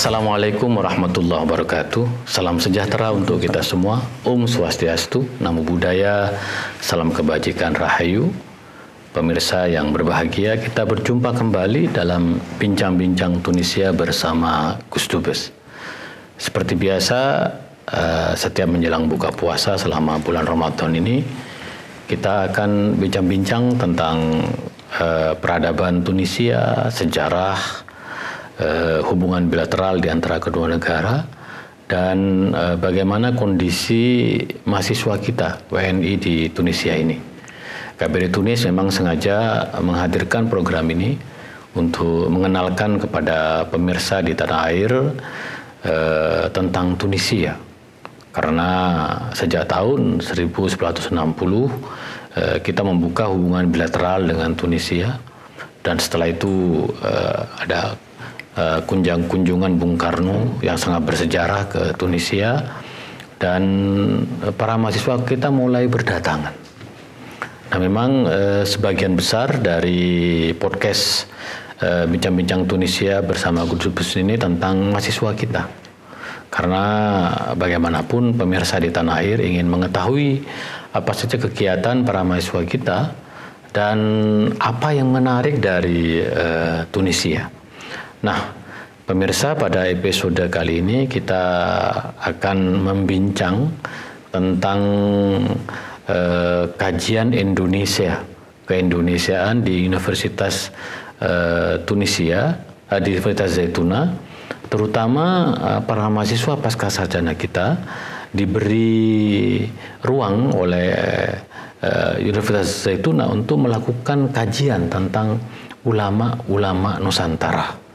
Assalamualaikum warahmatullahi wabarakatuh. Salam sejahtera untuk kita semua. Om Swastiastu, Namo Buddhaya, salam kebajikan Rahayu. Pemirsa yang berbahagia, kita berjumpa kembali dalam bincang-bincang Tunisia bersama Gus Dubes. Seperti biasa, setiap menjelang buka puasa selama bulan Ramadan ini, kita akan bincang-bincang tentang peradaban Tunisia, sejarah, hubungan bilateral di antara kedua negara, dan bagaimana kondisi mahasiswa kita WNI di Tunisia ini. KBRI Tunis memang sengaja menghadirkan program ini untuk mengenalkan kepada pemirsa di tanah air tentang Tunisia. Karena sejak tahun 1960 kita membuka hubungan bilateral dengan Tunisia, dan setelah itu ada kunjungan Bung Karno yang sangat bersejarah ke Tunisia, dan para mahasiswa kita mulai berdatangan. Nah, memang sebagian besar dari podcast bincang-bincang Tunisia bersama Gus Dubes ini tentang mahasiswa kita. Karena bagaimanapun pemirsa di tanah air ingin mengetahui apa saja kegiatan para mahasiswa kita dan apa yang menarik dari Tunisia. Nah, pemirsa, pada episode kali ini kita akan membincang tentang kajian Indonesia, keindonesiaan di Universitas Tunisia, di Universitas Zaytuna, terutama para mahasiswa pasca sarjana kita diberi ruang oleh Universitas Zaytuna untuk melakukan kajian tentang ulama-ulama Nusantara.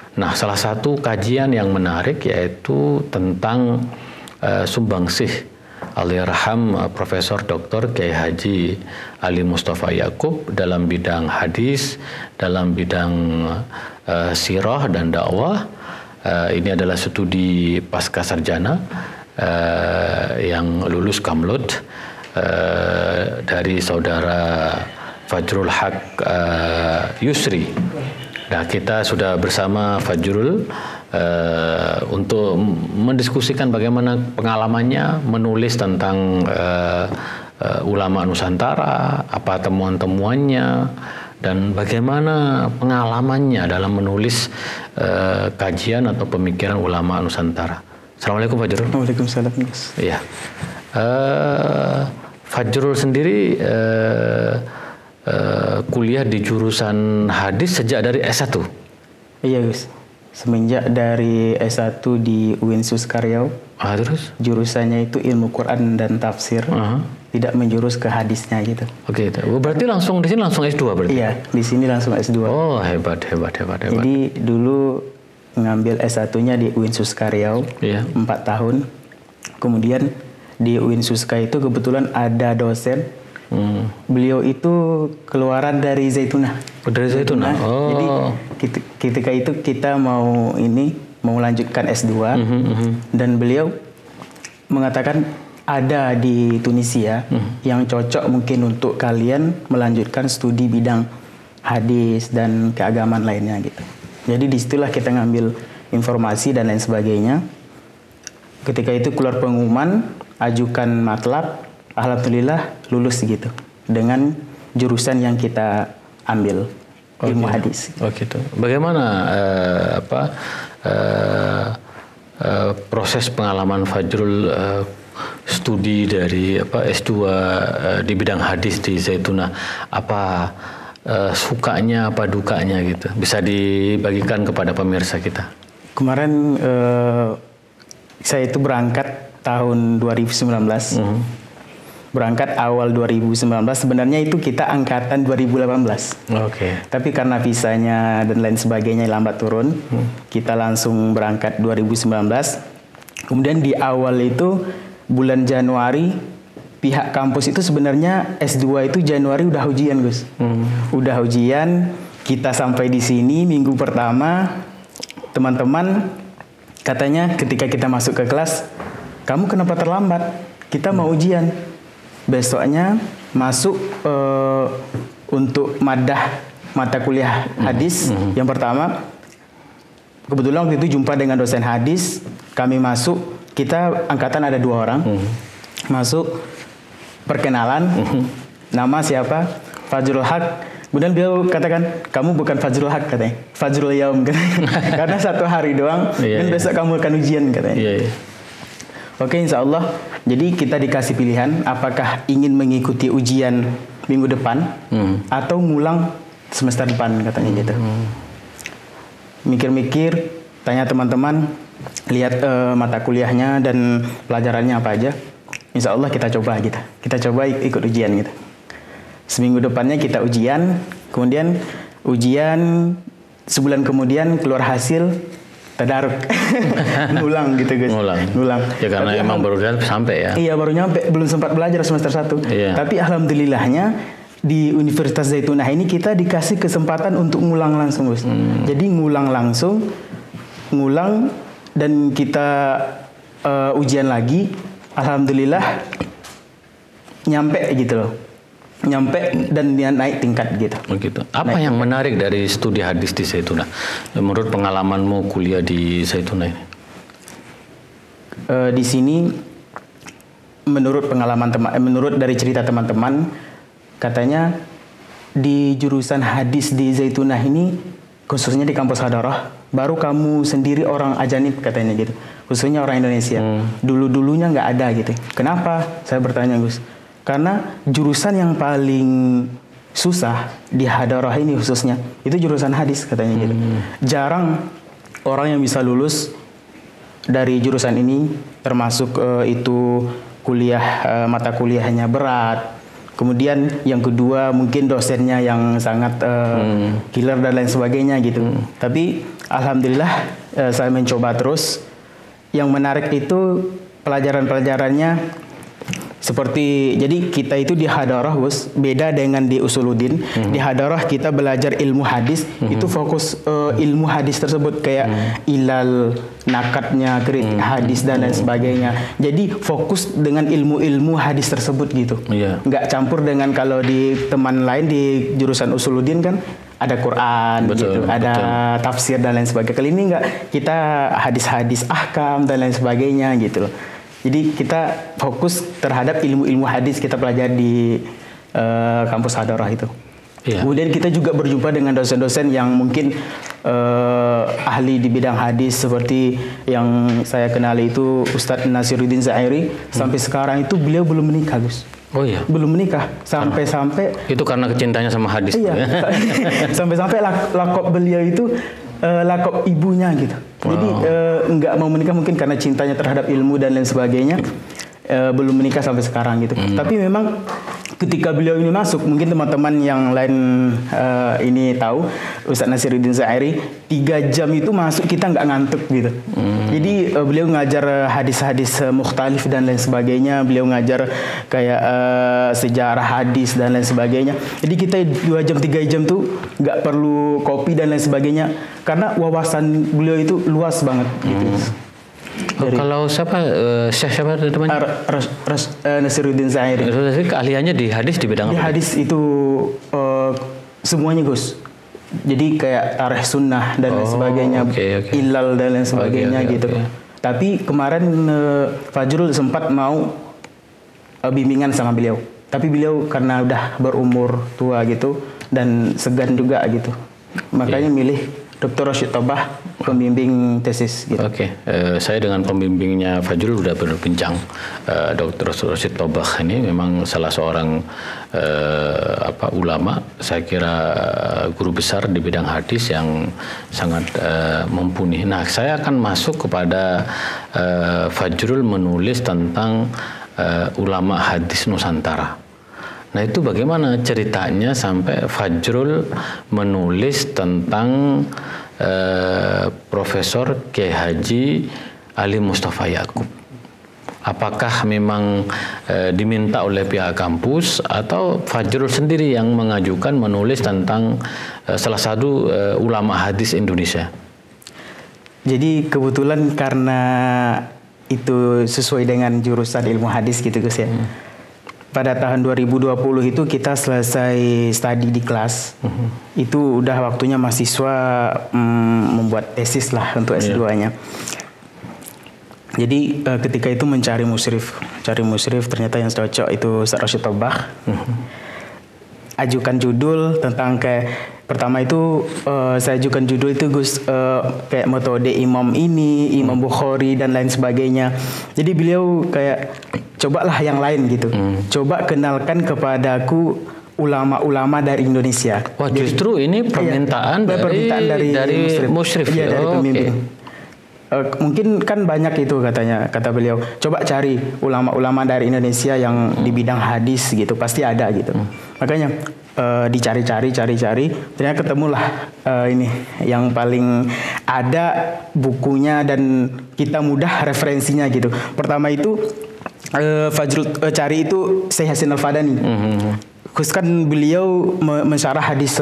Nah, salah satu kajian yang menarik yaitu tentang sumbangsih Allahyarham Profesor Dr. Kiai Haji Ali Mustafa Yaqub dalam bidang hadis, dalam bidang sirah dan dakwah. Ini adalah studi pasca sarjana yang lulus Kamlut dari saudara Fajrul Haq Yusri. Nah, kita sudah bersama Fajrul untuk mendiskusikan bagaimana pengalamannya menulis tentang ulama Nusantara, apa temuan-temuannya, dan bagaimana pengalamannya dalam menulis kajian atau pemikiran ulama Nusantara. Assalamualaikum Fajrul. Waalaikumsalam, Gus. Iya. Fajrul sendiri kuliah di jurusan hadis sejak dari S1. Iya, Gus. Semenjak dari S1 di UIN Suskaryau. Terus? Jurusannya itu ilmu Quran dan tafsir. Tidak menjurus ke hadisnya gitu. Oke, berarti langsung di sini langsung S2 berarti? Iya, di sini langsung S2. Oh, hebat. Jadi dulu ngambil S1-nya di UIN Suskaryau, 4 tahun. Kemudian di UIN Suska itu kebetulan ada dosen. Beliau itu keluaran dari Zaytuna. Dari Zaytuna. Jadi ketika itu kita mau melanjutkan S2, dan beliau mengatakan ada di Tunisia yang cocok mungkin untuk kalian melanjutkan studi bidang hadis dan keagamaan lainnya gitu. Jadi disitulah kita ngambil informasi dan lain sebagainya. Ketika itu keluar pengumuman, ajukan matlab, alhamdulillah lulus gitu dengan jurusan yang kita ambil, ilmu hadis. Oh gitu. Bagaimana proses pengalaman Fajrul studi dari S2 di bidang hadis di Zaytuna? Apa sukanya, apa dukanya gitu? Bisa dibagikan kepada pemirsa kita. Kemarin saya itu berangkat tahun 2019. Berangkat awal 2019, sebenarnya itu kita angkatan 2018. Oke. Tapi karena visanya dan lain sebagainya lambat turun, kita langsung berangkat 2019. Kemudian di awal itu bulan Januari, pihak kampus itu sebenarnya S2 itu Januari udah ujian, Gus. Udah ujian, kita sampai di sini minggu pertama, teman-teman katanya ketika kita masuk ke kelas, kamu kenapa terlambat? Kita mau ujian. Besoknya masuk untuk mata kuliah hadis yang pertama, kebetulan waktu itu jumpa dengan dosen hadis, kami masuk, kita angkatan ada 2 orang, masuk perkenalan, nama siapa, Fajrul Haq. Kemudian beliau katakan, kamu bukan Fajrul Haq katanya, Fajrul Yaum katanya. Karena 1 hari doang, dan besok kamu akan ujian katanya. Oke, insya Allah. Jadi kita dikasih pilihan, apakah ingin mengikuti ujian minggu depan atau ngulang semester depan katanya gitu. Mikir-mikir, tanya teman-teman, lihat mata kuliahnya dan pelajarannya apa aja. Insya Allah kita coba gitu. Kita coba ikut ujian gitu. Seminggu depannya kita ujian, kemudian ujian sebulan kemudian keluar hasil tadaruk. Ngulang gitu guys. Ngulang. Ya karena tapi emang baru sampai ya. Iya, baru nyampe, belum sempat belajar semester 1. Tapi alhamdulillahnya di Universitas Zaitunah ini kita dikasih kesempatan untuk ngulang langsung, Gus. Jadi ngulang langsung, dan kita ujian lagi, alhamdulillah nyampe gitu loh. Nyampe dan dia naik tingkat gitu. Begitu. Apa yang menarik dari studi hadis di Zaitunah? Menurut pengalamanmu kuliah di Zaitunah ini? Di sini menurut pengalaman menurut dari cerita teman-teman, katanya di jurusan hadis di Zaitunah ini, khususnya di kampus Hadarah, baru kamu sendiri orang ajanib katanya gitu. Khususnya orang Indonesia. Dulu-dulunya nggak ada gitu. Kenapa? Saya bertanya, Gus. Karena jurusan yang paling susah di Hadarah ini khususnya itu jurusan hadis katanya gitu. Jarang orang yang bisa lulus dari jurusan ini, termasuk itu kuliah mata kuliahnya berat. Kemudian yang kedua mungkin dosennya yang sangat killer dan lain sebagainya gitu. Tapi alhamdulillah saya mencoba terus. Yang menarik itu pelajaran-pelajarannya. Seperti, jadi kita itu di Hadarah, Gus, beda dengan di Usuluddin. Di Hadarah kita belajar ilmu hadis, itu fokus ilmu hadis tersebut kayak ilal, nakatnya, kritik hadis dan lain sebagainya. Jadi fokus dengan ilmu-ilmu hadis tersebut gitu. Nggak campur dengan kalau di teman lain di jurusan Usuluddin kan ada Quran, gitu, ada tafsir dan lain sebagainya. Kali ini nggak, kita hadis-hadis ahkam dan lain sebagainya gitu loh. Jadi kita fokus terhadap ilmu-ilmu hadis kita pelajari di kampus Hadarah itu. Kemudian kita juga berjumpa dengan dosen-dosen yang mungkin ahli di bidang hadis, seperti yang saya kenali itu Ustadz Nasiruddin Zairi. Sampai sekarang itu beliau belum menikah, Gus. Oh iya. Belum menikah sampai itu karena kecintanya sama hadis. Iya. Sampai lakop beliau itu lakop ibunya gitu. Jadi nggak mau menikah mungkin karena cintanya terhadap ilmu dan lain sebagainya. Belum menikah sampai sekarang gitu. Tapi memang ketika beliau ini masuk, mungkin teman-teman yang lain ini tahu, Ustadz Nasiruddin Zairi 3 jam itu masuk kita nggak ngantuk gitu. Jadi beliau ngajar hadis-hadis mukhtalif dan lain sebagainya. Beliau ngajar kayak sejarah hadis dan lain sebagainya. Jadi kita 2 jam 3 jam tuh nggak perlu kopi dan lain sebagainya karena wawasan beliau itu luas banget gitu. Kalau siapa temannya? Nasiruddin Zairi. Keahliannya di hadis di bidang apa? Di hadis itu semuanya, Gus. Jadi kayak tarikh sunnah dan lain sebagainya, ilal dan lain sebagainya gitu. Tapi kemarin Fajrul sempat mau bimbingan sama beliau. Tapi beliau karena udah berumur tua gitu dan segan juga gitu. Makanya milih Dr. Rashid Tobah, pembimbing tesis gitu. Saya dengan pembimbingnya Fajrul sudah berbincang. Dr. Rashid Tobah ini memang salah seorang ulama, saya kira guru besar di bidang hadis yang sangat mumpuni. Nah, saya akan masuk kepada Fajrul menulis tentang ulama hadis Nusantara. Nah, itu bagaimana ceritanya sampai Fajrul menulis tentang Profesor Kiai Haji Ali Mustafa Yaqub? Apakah memang diminta oleh pihak kampus atau Fajrul sendiri yang mengajukan menulis tentang salah satu ulama hadis Indonesia? Jadi kebetulan karena itu sesuai dengan jurusan ilmu hadis gitu, Gus ya. pada tahun 2020 itu kita selesai studi di kelas. Itu udah waktunya mahasiswa membuat tesis lah untuk S2-nya. Jadi ketika itu cari musyrif ternyata yang cocok itu Ustaz Rashid Tobah. Ajukan judul tentang pertama itu saya ajukan judul itu Gus kayak metode Imam ini, Imam Bukhari dan lain sebagainya. Jadi beliau kayak cobalah yang lain gitu. Coba kenalkan kepadaku ulama-ulama dari Indonesia. Wah, justru ini permintaan dari musyrif. Iya, dari pemimpin. Mungkin kan banyak itu kata beliau. Coba cari ulama-ulama dari Indonesia yang di bidang hadis gitu, pasti ada gitu. Makanya dicari-cari, ternyata ketemulah ini yang paling ada bukunya dan kita mudah referensinya gitu. Pertama itu cari itu Syekh Hasan Al-Fadani. Khusus kan beliau mensyarah hadis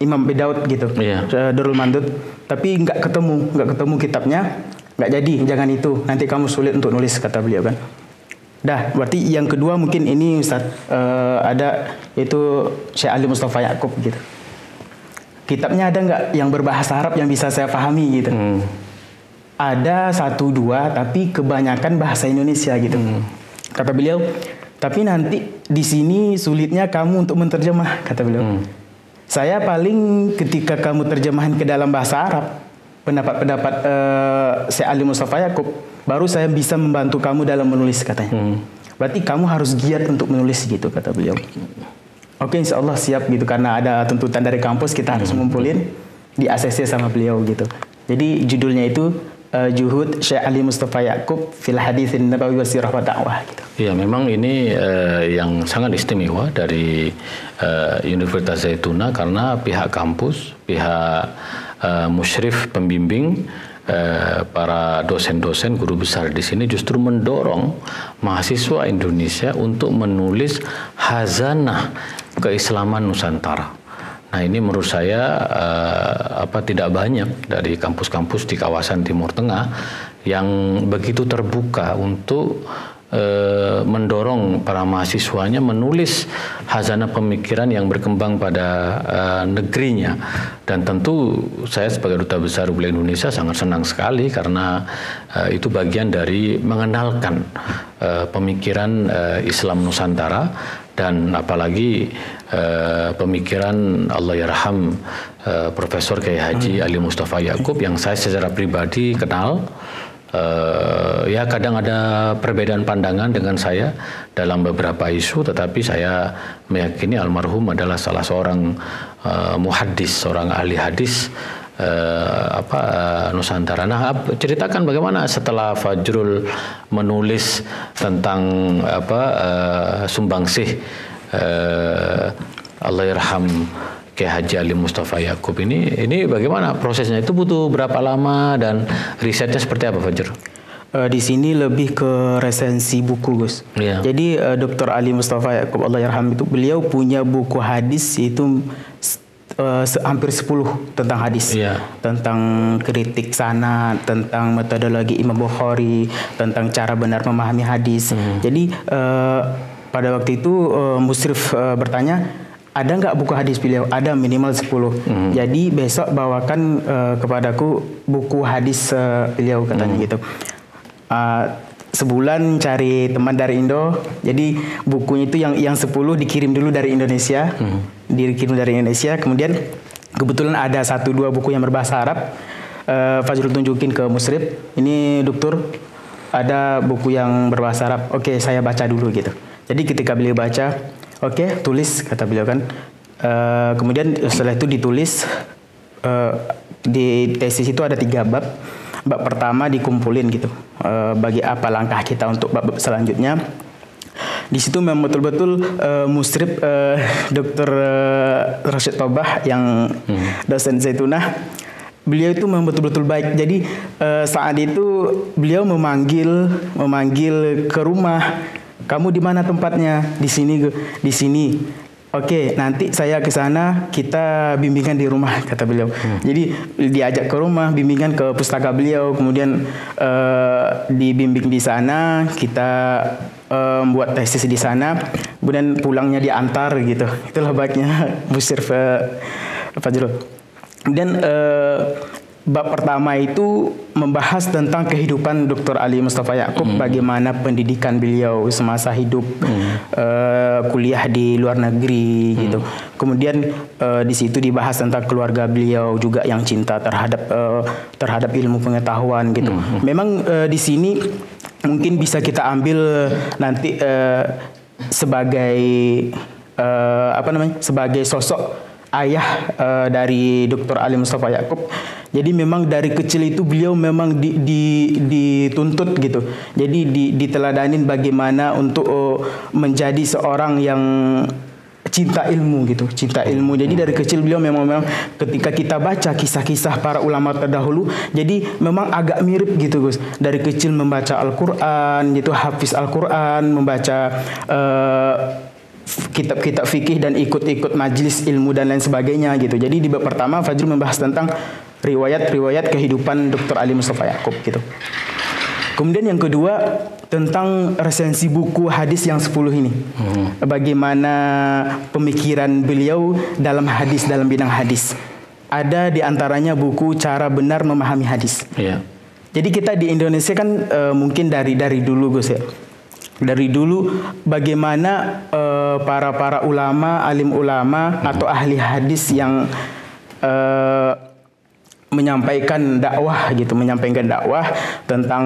Imam Abi Daud gitu, Durrul Mandud, tapi nggak ketemu kitabnya, nggak jadi, jangan itu, nanti kamu sulit untuk nulis kata beliau kan. Dah, berarti yang kedua mungkin ini Ustaz ada itu Syekh Ali Mustafa Ya'qub gitu. Kitabnya ada nggak yang berbahasa Arab yang bisa saya pahami gitu? Ada 1-2, tapi kebanyakan bahasa Indonesia gitu. Kata beliau, tapi nanti di sini sulitnya kamu untuk menterjemah kata beliau. Saya paling ketika kamu terjemahan ke dalam bahasa Arab, pendapat Syekh Ali Mustafa Ya'qub, baru saya bisa membantu kamu dalam menulis katanya. Berarti kamu harus giat untuk menulis gitu kata beliau. Oke, insya Allah siap gitu, karena ada tuntutan dari kampus kita harus ngumpulin di ACC sama beliau gitu. Jadi judulnya itu Juhud Syekh Ali Mustafa Ya'qub fil Haditsin Nabawi wa Sirah wa Da'wah gitu. Ya, memang ini yang sangat istimewa dari Universitas Zaituna, karena pihak kampus, pihak musyrif pembimbing, para dosen-dosen, guru besar di sini justru mendorong mahasiswa Indonesia untuk menulis hazanah keislaman Nusantara. Nah, ini menurut saya tidak banyak dari kampus-kampus di kawasan Timur Tengah yang begitu terbuka untuk mendorong para mahasiswanya menulis hazanah pemikiran yang berkembang pada negerinya. Dan tentu saya sebagai Duta Besar Republik Indonesia sangat senang sekali, karena itu bagian dari mengenalkan pemikiran Islam Nusantara, dan apalagi pemikiran Allahyarham Profesor Kiai Haji Ali Mustafa Ya'qub yang saya secara pribadi kenal. Ya, kadang ada perbedaan pandangan dengan saya dalam beberapa isu, tetapi saya meyakini almarhum adalah salah seorang muhaddis, seorang ahli hadis Nusantara. Nah, ceritakan bagaimana setelah Fajrul menulis tentang sumbangsih Allahyarham Kiai Haji Ali Mustafa Ya'qub ini bagaimana prosesnya? Itu butuh berapa lama dan risetnya seperti apa, Fajr? Di sini lebih ke resensi buku, Gus. Jadi Dr. Ali Mustafa Ya'qub Allahyarham itu beliau punya buku hadis itu hampir 10 tentang hadis, tentang kritik sanad, tentang metodologi Imam Bukhari, tentang cara benar memahami hadis. Jadi pada waktu itu musyrif bertanya, ada nggak buku hadis beliau? Ada, minimal 10. Jadi besok bawakan kepadaku buku hadis beliau katanya gitu. Sebulan cari teman dari Indo. Jadi bukunya itu yang 10 dikirim dulu dari Indonesia. Dikirim dari Indonesia. Kemudian kebetulan ada 1-2 buku yang berbahasa Arab. Fajrul tunjukin ke musyrif. Ini dokter, ada buku yang berbahasa Arab. Oke, saya baca dulu gitu. Jadi ketika beliau baca, oke, tulis kata beliau kan. Kemudian setelah itu ditulis, di tesis itu ada 3 bab. Bab pertama dikumpulin gitu, bagi apa langkah kita untuk bab selanjutnya. Di situ memang betul-betul musyrif Dr. Rashid Tobah yang dosen Zaitunah, beliau itu memang betul-betul baik. Jadi saat itu beliau memanggil ke rumah. Kamu di mana tempatnya? Di sini, di sini. Oke, nanti saya ke sana, kita bimbingan di rumah kata beliau. Jadi diajak ke rumah, bimbingan ke pustaka beliau, kemudian dibimbing di sana, kita membuat tesis di sana, kemudian pulangnya diantar gitu. Itulah baiknya Busir Fajrul. Dan bab pertama itu membahas tentang kehidupan Dr. Ali Mustafa Yaakob, bagaimana pendidikan beliau semasa hidup, kuliah di luar negeri gitu. Kemudian di situ dibahas tentang keluarga beliau juga yang cinta terhadap ilmu pengetahuan gitu. Memang di sini mungkin bisa kita ambil nanti sebagai sebagai sosok ayah dari Dr. Ali Mustafa Yaakob. Jadi memang dari kecil itu beliau memang dituntut gitu. Jadi diteladanin bagaimana untuk menjadi seorang yang cinta ilmu gitu, cinta ilmu. Jadi dari kecil beliau memang ketika kita baca kisah-kisah para ulama terdahulu, jadi memang agak mirip gitu Gus. Dari kecil membaca Al-Qur'an gitu, hafiz Al-Qur'an, membaca kitab-kitab fikih dan ikut-ikut majelis ilmu dan lain sebagainya gitu. Jadi di bab pertama Fajrul membahas tentang riwayat-riwayat kehidupan Dr. Ali Mustafa Yaakob gitu. Kemudian yang kedua tentang resensi buku hadis yang 10 ini. Bagaimana pemikiran beliau dalam hadis, dalam bidang hadis. Ada di antaranya buku Cara Benar Memahami Hadis. Jadi kita di Indonesia kan mungkin dari dulu Gus ya. Dari dulu bagaimana para ulama, alim ulama atau ahli hadis yang menyampaikan dakwah tentang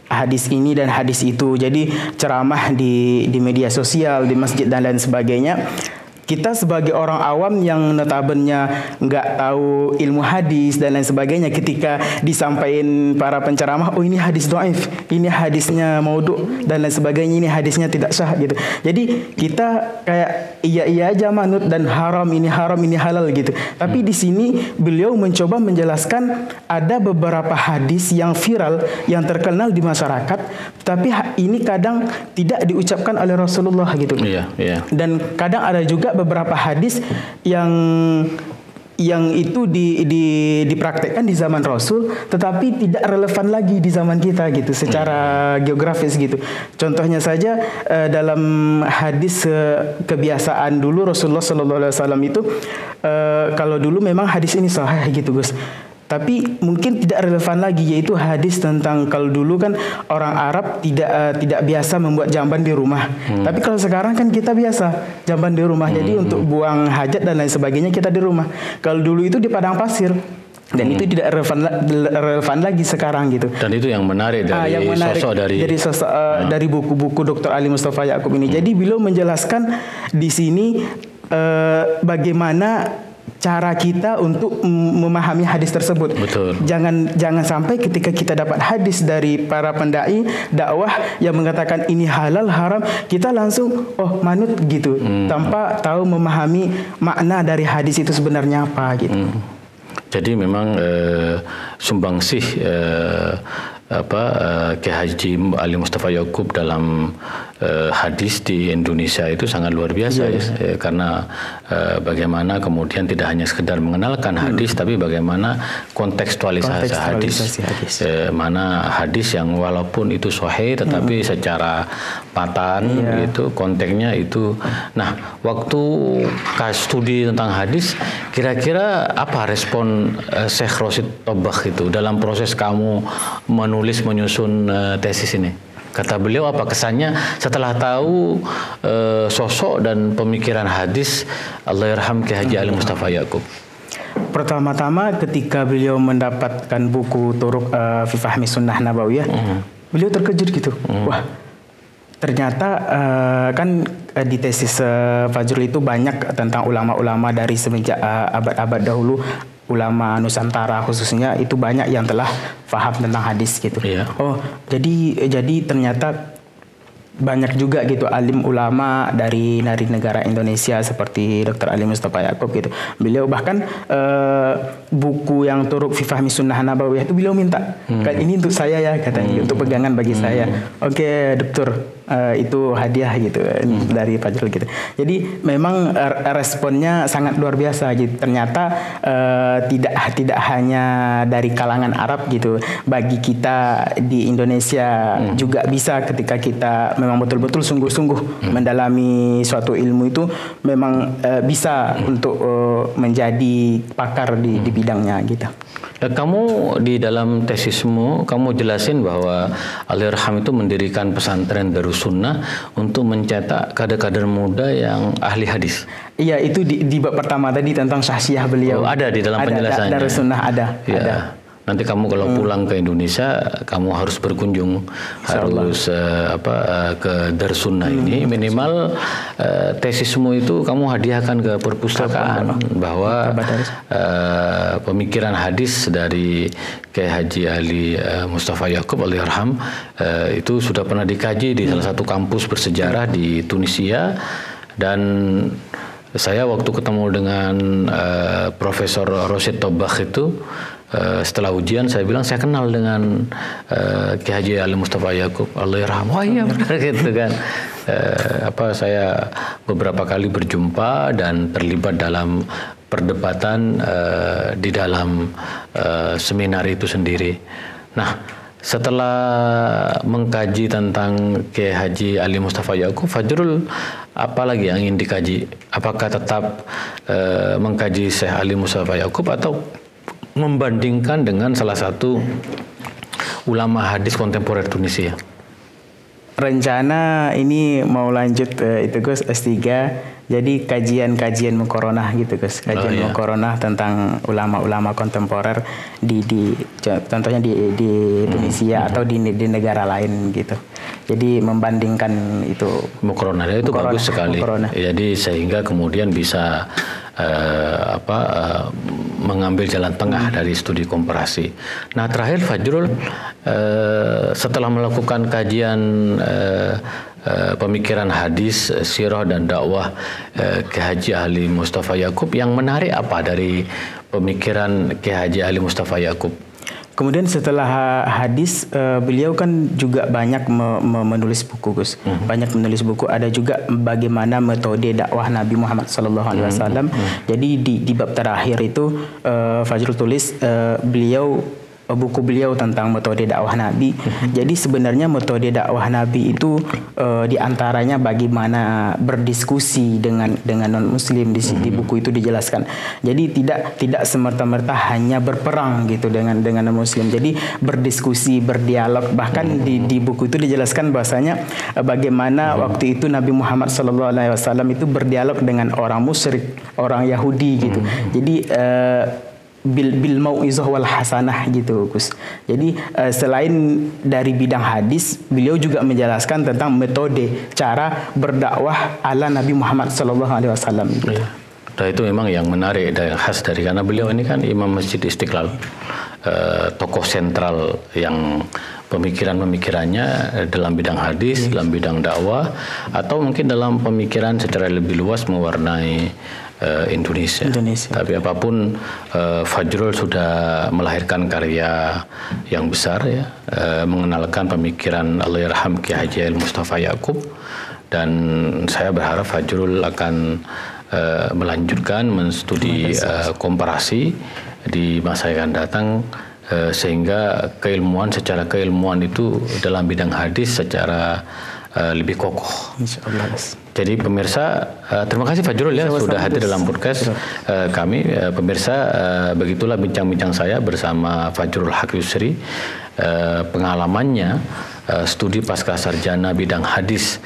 hadis ini dan hadis itu. Jadi ceramah di media sosial, di masjid dan lain sebagainya. Kita sebagai orang awam yang notabene nggak tahu ilmu hadis dan lain sebagainya, ketika disampaikan para penceramah, oh ini hadis dhaif, ini hadisnya maudhu dan lain sebagainya, ini hadisnya tidak sah gitu. Jadi kita kayak iya aja manut dan haram ini halal gitu. Tapi di sini beliau mencoba menjelaskan ada beberapa hadis yang viral, yang terkenal di masyarakat, tapi ini kadang tidak diucapkan oleh Rasulullah gitu. Dan kadang ada juga beberapa hadis yang itu dipraktekkan di zaman Rasul, tetapi tidak relevan lagi di zaman kita gitu, secara geografis gitu. Contohnya saja dalam hadis kebiasaan dulu Rasulullah SAW itu, kalau dulu memang hadis ini sahih gitu Gus, tapi mungkin tidak relevan lagi, yaitu hadis tentang kalau dulu kan orang Arab tidak biasa membuat jamban di rumah. Tapi kalau sekarang kan kita biasa jamban di rumah. Jadi untuk buang hajat dan lain sebagainya kita di rumah. Kalau dulu itu di padang pasir. Dan itu tidak relevan lagi sekarang gitu. Dan itu yang menarik dari sosok dari buku-buku Dr. Ali Mustafa Yaakob ini. Jadi beliau menjelaskan di sini bagaimana cara kita untuk memahami hadis tersebut. Betul. Jangan sampai ketika kita dapat hadis dari para pendai dakwah yang mengatakan ini halal haram, kita langsung manut gitu, tanpa tahu memahami makna dari hadis itu sebenarnya apa gitu. Jadi memang sumbangsih Kiai Haji Ali Mustafa Yaakob dalam hadis di Indonesia itu sangat luar biasa karena bagaimana kemudian tidak hanya sekedar mengenalkan hadis, tapi bagaimana kontekstualisasi hadis. Mana hadis yang walaupun itu sahih tetapi secara matan itu konteksnya itu. Nah, waktu studi tentang hadis, kira-kira apa respon Syekh Rosid Tobakh itu dalam proses kamu menyusun tesis ini? Kata beliau apa kesannya setelah tahu sosok dan pemikiran hadis Allahyarham Kiai Haji Ali Mustafa Yaakob? Pertama-tama ketika beliau mendapatkan buku Turuq fi Fahmi Sunnah Nabawiyah, beliau terkejut gitu. Wah, ternyata kan di tesis Fajrul itu banyak tentang ulama-ulama dari semenjak abad-abad dahulu. Ulama Nusantara khususnya itu banyak yang telah paham tentang hadis gitu. Oh, jadi ternyata banyak juga gitu alim ulama dari negara Indonesia seperti Dr. Ali Mustafa Yaakob gitu. Beliau bahkan buku yang Turuq fi Fahmi Sunnah Nabawiyah itu beliau minta, ini untuk saya ya katanya, untuk pegangan bagi saya. Oke, Dokter. itu hadiah gitu dari Fajrul gitu. Jadi memang responnya sangat luar biasa gitu. Ternyata tidak hanya dari kalangan Arab gitu. Bagi kita di Indonesia juga bisa ketika kita memang betul-betul sungguh-sungguh mendalami suatu ilmu itu memang bisa untuk menjadi pakar di bidangnya gitu. Kamu di dalam tesismu, kamu jelasin bahwa Allahyarham itu mendirikan pesantren Darussunnah untuk mencetak kader-kader muda yang ahli hadis. Iya, itu di bab pertama tadi tentang syahsiah beliau. Oh, ada di dalam penjelasannya. Darussunnah ada. Ya. Ada. Nanti kamu kalau pulang ke Indonesia, kamu harus berkunjung, harus ke Darussunnah ini. Minimal tesismu itu kamu hadiahkan ke perpustakaan bahwa pemikiran hadis dari Kiai Haji Ali Mustafa Yaqub Allahyarham itu sudah pernah dikaji di salah satu kampus bersejarah di Tunisia. Dan saya waktu ketemu dengan Profesor Rosyid Tobakh itu, setelah ujian saya bilang saya kenal dengan Kiai Haji Ali Mustafa Yaqub Allahyarham. Wah iya benar gitu kan. Saya beberapa kali berjumpa dan terlibat dalam perdebatan di dalam seminar itu sendiri. Nah, setelah mengkaji tentang Kiai Haji Ali Mustafa Yaqub, Fajrul apa lagi yang ingin dikaji? Apakah tetap mengkaji Syekh Ali Mustafa Yaqub atau membandingkan dengan salah satu ulama hadis kontemporer Tunisia? Rencana ini mau lanjut itu Gus S3, jadi kajian mukoronah gitu Gus, mukoronah tentang ulama-ulama kontemporer contohnya di Tunisia atau di negara lain gitu. Jadi membandingkan itu mukoronah itu bagus sekali. Jadi sehingga kemudian bisa mengambil jalan tengah dari studi komparasi. Nah, terakhir Fajrul setelah melakukan kajian pemikiran hadis, sirah dan dakwah Kiai Haji Ali Mustafa Yaqub, yang menarik apa dari pemikiran Kiai Haji Ali Mustafa Yaqub? Kemudian setelah hadis, beliau kan juga banyak menulis buku, Gus. Banyak menulis buku. Ada juga bagaimana metode dakwah Nabi Muhammad SAW. Jadi di bab terakhir itu Fajrul tulis buku beliau tentang metode dakwah Nabi. Jadi sebenarnya metode dakwah Nabi itu diantaranya bagaimana berdiskusi dengan non Muslim. Di buku itu dijelaskan. Jadi tidak semerta-merta hanya berperang gitu dengan non Muslim. Jadi berdiskusi, berdialog. Bahkan di buku itu dijelaskan bahwasanya bagaimana waktu itu Nabi Muhammad SAW itu berdialog dengan orang musyrik, orang Yahudi gitu. Jadi bil mau'izah wal hasanah gitu Gus. Jadi selain dari bidang hadis, beliau juga menjelaskan tentang metode cara berdakwah ala Nabi Muhammad SAW. Ya. Nah, itu memang yang menarik dan khas dari, karena beliau ini kan Imam Masjid Istiqlal, tokoh sentral yang pemikirannya dalam bidang hadis, dalam bidang dakwah, atau mungkin dalam pemikiran secara lebih luas mewarnai Indonesia. Tapi apapun, Fajrul sudah melahirkan karya yang besar ya, mengenalkan pemikiran Allahyarham Kiai Haji Ali Mustafa Yaqub, dan saya berharap Fajrul akan melanjutkan menstudi komparasi di masa yang akan datang, sehingga secara keilmuan itu dalam bidang hadis secara lebih kokoh. Insyaallah. Jadi pemirsa, terima kasih Fajrul ya sudah hadir dalam podcast kami. Pemirsa, begitulah bincang-bincang saya bersama Fajrul Haq Yusri, pengalamannya studi pasca sarjana bidang hadis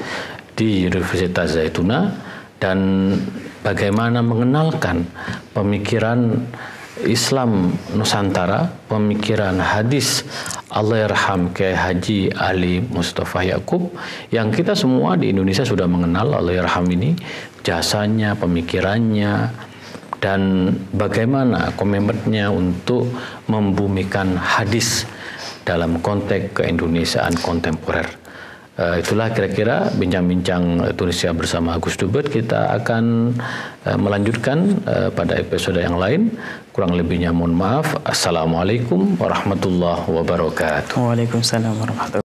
di Universitas Zaytuna, dan bagaimana mengenalkan pemikiran Islam Nusantara, pemikiran hadis Allahyarham Kiai Haji Ali Mustafa Yaqub, yang kita semua di Indonesia sudah mengenal Allahyarham ini, jasanya, pemikirannya, dan bagaimana komitmennya untuk membumikan hadis dalam konteks keindonesiaan kontemporer. Itulah kira-kira bincang-bincang Tunisia bersama Gus Dubet. Kita akan melanjutkan pada episode yang lain. Kurang lebihnya mohon maaf. Assalamualaikum warahmatullahi wabarakatuh. Waalaikumsalam warahmatullahi wabarakatuh.